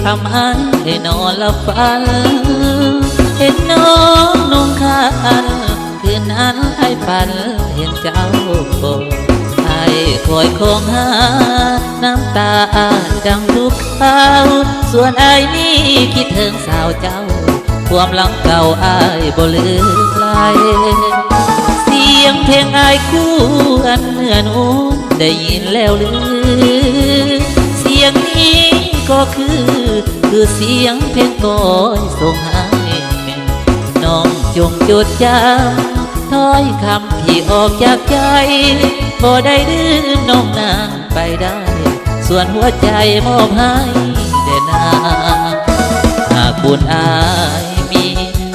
ทำให้นอนหลับฝันเห็นน้องนุ่งขานคืนนั้นให้ฝันเห็นเจ้าให้คอยคงหาน้ำตาดังทุกข้าวส่วนไอ้นี่คิดถึงสาวเจ้าความหลังเก่าอายบ่ลืมลายเสียงเพลงอายคู่อันเนื้อนุ่มได้ยินแล้วหรือเสียงนี้ก็คือเสียงเพลงก้อยส่งให้น้องจงจดจำถ้อยคำที่ออกจากใจบ่ได้ลืมน้องนางไปได้ส่วนหัวใจมอบให้แด่นางหากบุญอายมี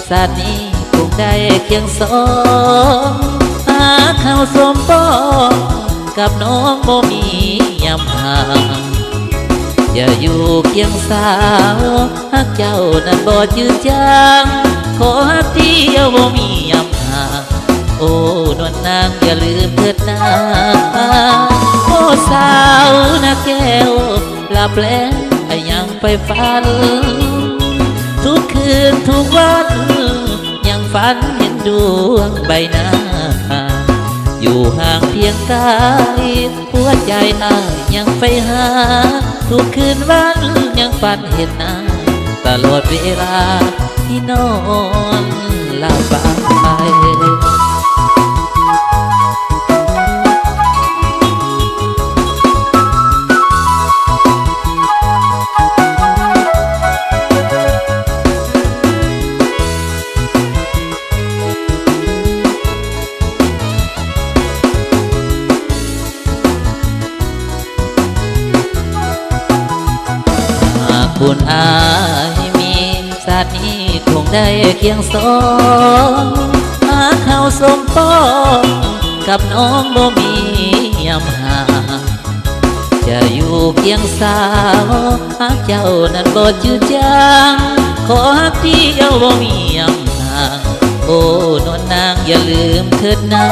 ชาตินี้คงได้เคียงสองหาเข้าสมปองกับน้องบ่มียำห่างอย่าอยู่เคียงสาวหากเจ้านั้นบ่จืดจางขอฮักเดียวบ่มียำห่างโอ้นวลนางอย่าลืมเถิดนาโอ้สาวนาแก้วหลับแล้วยังไปฝันทุกคืนทุกวันยังฝันเห็นดวงใบหน้าอยู่ห่างเพียงกายหัวใจอายยังไปหาทุกคืนวันยังฝันเห็นหน้าตลอดเวลาที่นอนหลับไปบุญอายมีชาตินี้คงได้เคียงสองหาเข้าสมปองกับน้องบ่มียำห่างจะอยู่เคียงสาวหากเจ้านั้นบ่จืดจางขอฮักเดียวบ่มียำห่างโอ้นวลนางอย่าลืมเถิดนา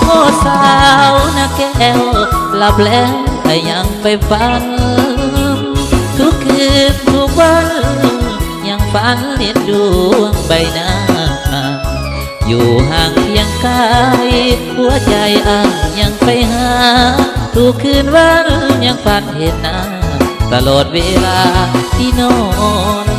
โอ้สาวนาแก้วหลับแล้วแต่ยังไปฝันทุกคืนทุกวันยังฝันเห็นดวงใบหน้าอยู่ห่างเพียงกายหัวใจอ้ายยังไปหาทุกคืนวันยังฝันเห็นหน้าตลอดเวลาที่นอน